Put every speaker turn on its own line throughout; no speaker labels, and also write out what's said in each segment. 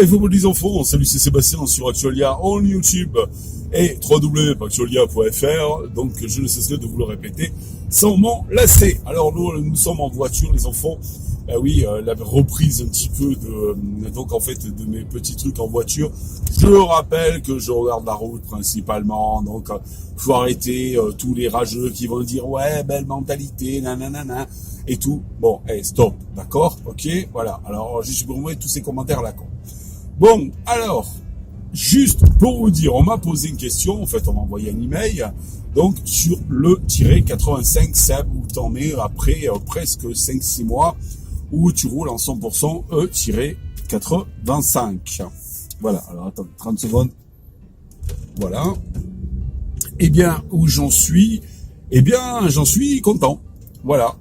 Et vous les enfants, salut, c'est Sébastien sur Actualia en YouTube et www.actualia.fr. Donc je ne cesserai de vous le répéter sans m'en lasser. Alors nous sommes en voiture les enfants. La reprise un petit peu de mes petits trucs en voiture. Je rappelle que je regarde la route principalement, donc faut arrêter tous les rageux qui vont dire ouais belle mentalité, nanana et tout. Bon, stop, d'accord, ok, voilà. Alors je suis pour vous tous ces commentaires là quoi. Bon, alors juste pour vous dire, on m'a posé une question, en fait on m'a envoyé un email, donc sur le -85 Seb où t'en es après presque 5-6 mois où tu roules en 100% E-85. Voilà, alors attends, 30 secondes. Voilà. Eh bien, où j'en suis? Eh bien, j'en suis content. Voilà.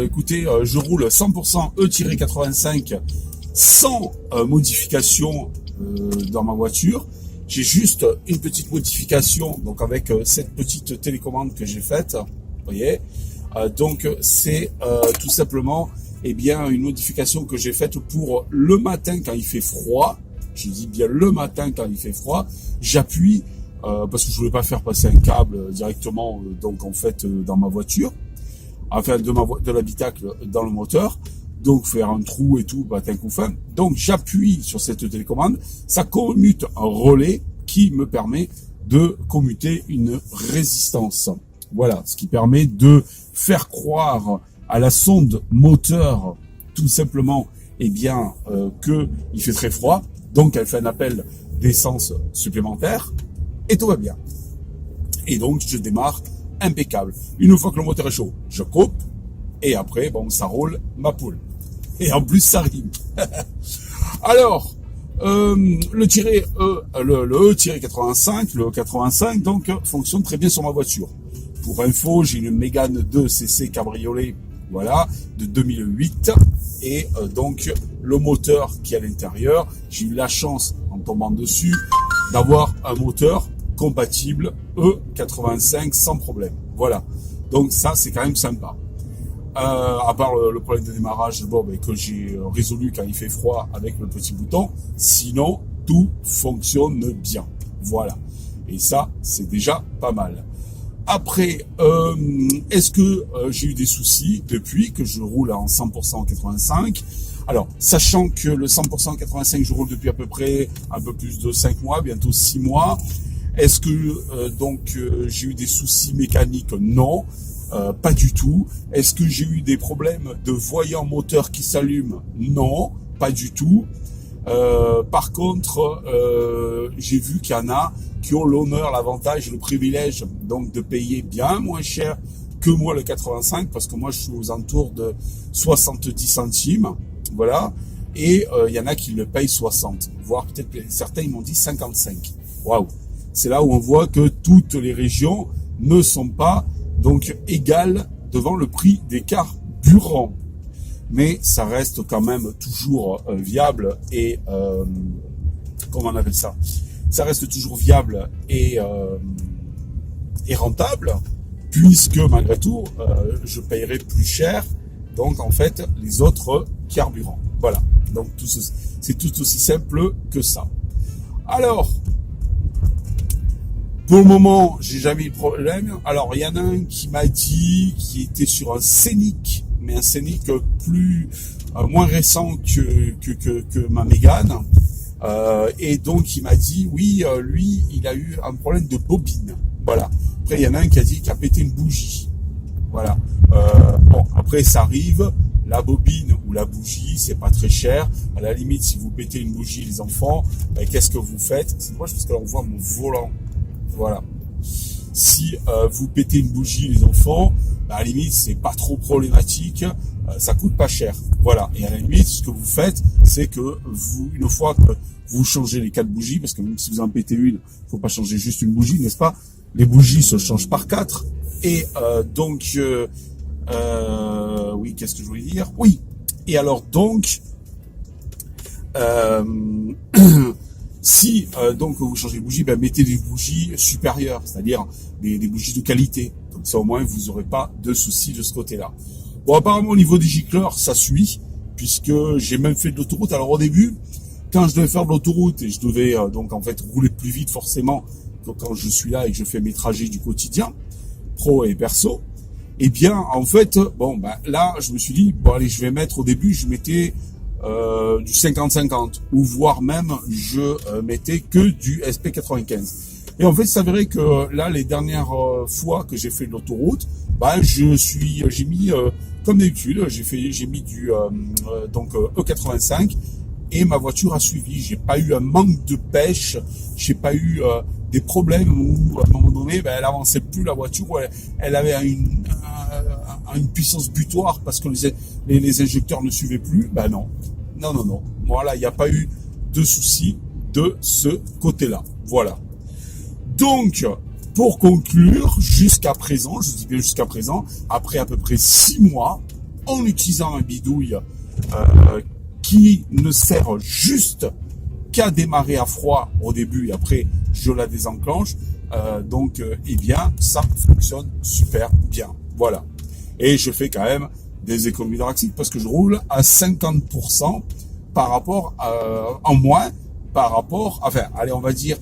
Écoutez, je roule 100% E-85 sans modification dans ma voiture. J'ai juste une petite modification, donc avec cette petite télécommande que j'ai faite. Vous voyez. Donc c'est tout simplement une modification que j'ai faite pour le matin quand il fait froid. Je dis bien le matin quand il fait froid, j'appuie parce que je voulais pas faire passer un câble directement dans ma voiture, enfin de l'habitacle dans le moteur, donc faire un trou et tout, un coup fin. Donc j'appuie sur cette télécommande, ça commute un relais qui me permet de commuter une résistance. Voilà, ce qui permet de faire croire à la sonde moteur tout simplement que il fait très froid, donc elle fait un appel d'essence supplémentaire et tout va bien. Et donc je démarre impeccable. Une fois que le moteur est chaud, je coupe et après ça roule ma poule. Et en plus ça rime. Alors le E-85 donc fonctionne très bien sur ma voiture. Pour info, j'ai une Mégane 2 CC cabriolet, voilà, de 2008, et donc le moteur qui est à l'intérieur, j'ai eu la chance, en tombant dessus, d'avoir un moteur compatible E85 sans problème. Voilà, donc ça c'est quand même sympa. À part le problème de démarrage, que j'ai résolu quand il fait froid avec le petit bouton, sinon tout fonctionne bien. Voilà, et ça c'est déjà pas mal. Après, est-ce que j'ai eu des soucis depuis que je roule en 100% 85? Alors, sachant que le 100% 85, je roule depuis à peu près un peu plus de 5 mois, bientôt 6 mois. Est-ce que j'ai eu des soucis mécaniques? Non, pas du tout. Est-ce que j'ai eu des problèmes de voyant moteur qui s'allume? Non, pas du tout. Par contre, j'ai vu qu'il y en a qui ont l'honneur, l'avantage et le privilège donc de payer bien moins cher que moi le 85, parce que moi je suis aux alentours de 70 centimes, voilà, et il y en a qui le payent 60, voire peut-être certains ils m'ont dit 55. Waouh, c'est là où on voit que toutes les régions ne sont pas donc égales devant le prix des carburants. Mais ça reste quand même toujours viable et comment on appelle ça? Ça reste toujours viable et rentable, puisque malgré tout, je paierai plus cher. Donc en fait, les autres carburants. Voilà. Donc c'est tout aussi simple que ça. Alors, pour le moment, j'ai jamais eu de problème. Alors il y en a un qui m'a dit qui était sur un Scénic, mais un Scénic moins récent que ma Mégane. Et donc il m'a dit oui, lui il a eu un problème de bobine. Voilà. Après il y en a un qui a dit qu'il a pété une bougie. Voilà. Après ça arrive. La bobine ou la bougie, c'est pas très cher. À la limite, si vous pétez une bougie, les enfants, qu'est-ce que vous faites? C'est dommage parce que là on voit mon volant. Voilà. Si vous pétez une bougie, les enfants, à la limite, c'est pas trop problématique. Ça coûte pas cher. Voilà. Et à la limite, ce que vous faites, c'est que une fois que vous changez les 4 bougies, parce que même si vous en pétez une, faut pas changer juste une bougie, n'est-ce pas? Les bougies se changent par 4. Et oui, qu'est-ce que je voulais dire? Oui. Et alors donc, si donc vous changez de bougie, mettez des bougies supérieures, c'est-à-dire des bougies de qualité. Donc ça au moins vous n'aurez pas de soucis de ce côté-là. Bon, apparemment au niveau des gicleurs, ça suit, puisque j'ai même fait de l'autoroute. Alors au début, quand je devais faire de l'autoroute et je devais donc en fait rouler plus vite forcément que quand je suis là et que je fais mes trajets du quotidien, pro et perso, eh bien en fait, bon ben là je me suis dit, bon allez, je vais mettre au début, je mettais du 50-50, ou voire même je mettais que du SP95. Et en fait, ça s'avérait que là, les dernières fois que j'ai fait de l'autoroute, bah, j'ai mis, comme d'habitude, j'ai mis du E85 et ma voiture a suivi. J'ai pas eu un manque de pêche, j'ai pas eu des problèmes où à un moment donné, ben, elle avançait plus la voiture, elle avait une puissance butoir parce que les injecteurs ne suivaient plus. Ben non. Voilà, il n'y a pas eu de souci de ce côté-là. Voilà. Donc, pour conclure, jusqu'à présent, je dis bien jusqu'à présent, après à peu près 6 mois, en utilisant un bidouille qui ne sert juste qu'à démarrer à froid au début et après je la désenclenche, eh bien, ça fonctionne super bien. Voilà. Et je fais quand même des économies dramatiques parce que je roule à 50% par rapport en moins par rapport, enfin, allez, on va dire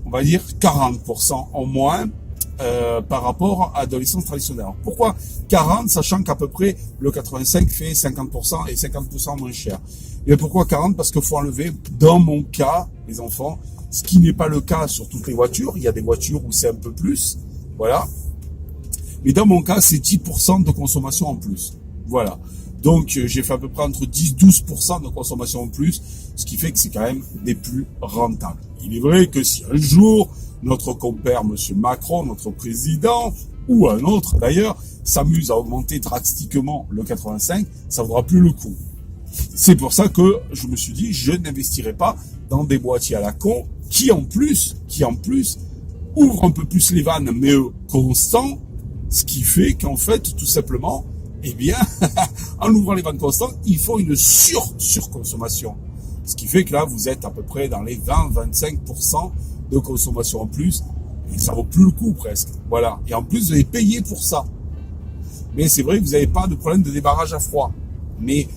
40% en moins par rapport à de l'essence traditionnelle. Alors, pourquoi 40, sachant qu'à peu près le 85 fait 50% et 50% moins cher? Et pourquoi 40? Parce qu'il faut enlever, dans mon cas, les enfants, ce qui n'est pas le cas sur toutes les voitures. Il y a des voitures où c'est un peu plus, voilà. Mais dans mon cas, c'est 10% de consommation en plus. Voilà. Donc, j'ai fait à peu près entre 10-12% de consommation en plus, ce qui fait que c'est quand même des plus rentables. Il est vrai que si un jour, notre compère, monsieur Macron, notre président, ou un autre d'ailleurs, s'amuse à augmenter drastiquement le 85, ça vaudra plus le coup. C'est pour ça que je me suis dit, je n'investirai pas dans des boîtiers à la con, qui en plus, ouvrent un peu plus les vannes, mais constants, ce qui fait qu'en fait, tout simplement, eh bien, en ouvrant les vannes constantes, il faut une surconsommation. Ce qui fait que là, vous êtes à peu près dans les 20-25% de consommation en plus. Et ça vaut plus le coup presque. Voilà. Et en plus, vous allez payer pour ça. Mais c'est vrai que vous n'avez pas de problème de débarrage à froid. Mais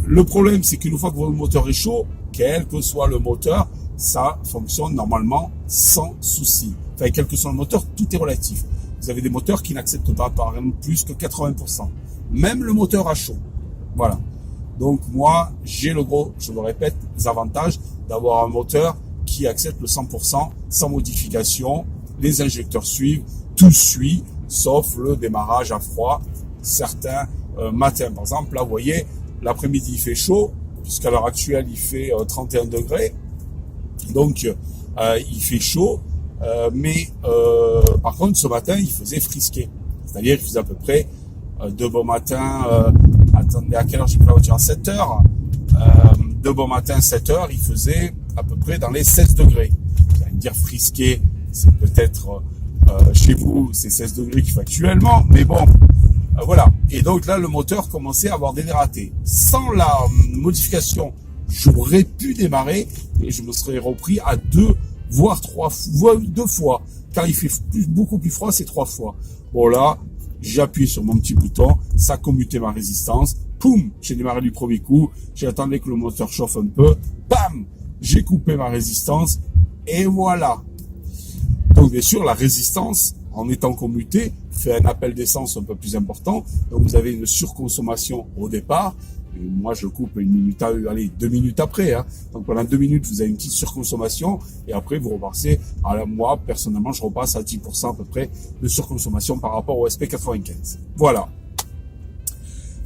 le problème, c'est qu'une fois que votre moteur est chaud, quel que soit le moteur, ça fonctionne normalement sans souci. Enfin, quel que soit le moteur, tout est relatif. Vous avez des moteurs qui n'acceptent pas, par exemple, plus que 80%. Même le moteur à chaud. Voilà. Donc moi, j'ai je le répète, les avantages d'avoir un moteur qui accepte le 100% sans modification. Les injecteurs suivent, tout suit, sauf le démarrage à froid. Certains matins, par exemple, là, vous voyez, l'après-midi, il fait chaud, puisqu'à l'heure actuelle, il fait 31 degrés. Donc, il fait chaud. Mais par contre, ce matin, il faisait frisquer. C'est-à-dire qu'il faisait à peu près de bon matin, attendez, à quelle heure j'ai pris la voiture? À 7 heures. De bon matin, 7 heures, il faisait à peu près dans les 16 degrés. Vous allez me dire frisquer, c'est peut-être chez vous, c'est 16 degrés qu'il fait actuellement, mais bon, voilà. Et donc là, le moteur commençait à avoir des ratés. Sans la modification, j'aurais pu démarrer et je me serais repris à 2 voire 2 fois. Quand il fait beaucoup plus froid, c'est 3 fois. Bon là, j'ai appuyé sur mon petit bouton, ça commutait ma résistance. Poum, j'ai démarré du premier coup. J'ai attendu que le moteur chauffe un peu. Bam, j'ai coupé ma résistance. Et voilà. Donc bien sûr, la résistance, en étant commutée, fait un appel d'essence un peu plus important. Donc vous avez une surconsommation au départ. Et moi, je coupe 2 minutes après. Hein. Donc pendant 2 minutes, vous avez une petite surconsommation. Et après, vous repassez moi, personnellement, je repasse à 10% à peu près de surconsommation par rapport au SP95. Voilà.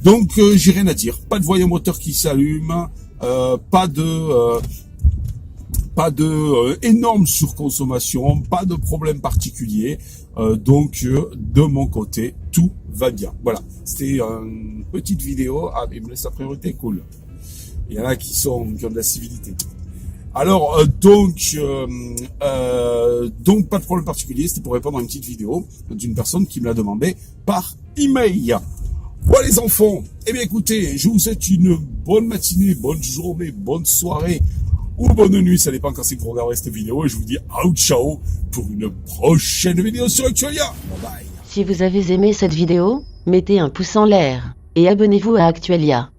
Donc, j'ai rien à dire. Pas de voyant moteur qui s'allume. Pas de énorme surconsommation. Pas de problème particulier. Donc, de mon côté, tout va bien. Voilà. C'était une petite vidéo. Ah, il me laisse la priorité, cool. Il y en a qui ont de la civilité. Alors, donc pas de problème particulier. C'était pour répondre à une petite vidéo d'une personne qui me l'a demandé par email. Voilà les enfants. Eh bien, écoutez, je vous souhaite une bonne matinée, bonne journée, bonne soirée ou bonne nuit. Ça dépend quand c'est que vous regardez cette vidéo. Et je vous dis ciao pour une prochaine vidéo sur Actualia. Bye bye.
Si vous avez aimé cette vidéo, mettez un pouce en l'air et abonnez-vous à Actualia.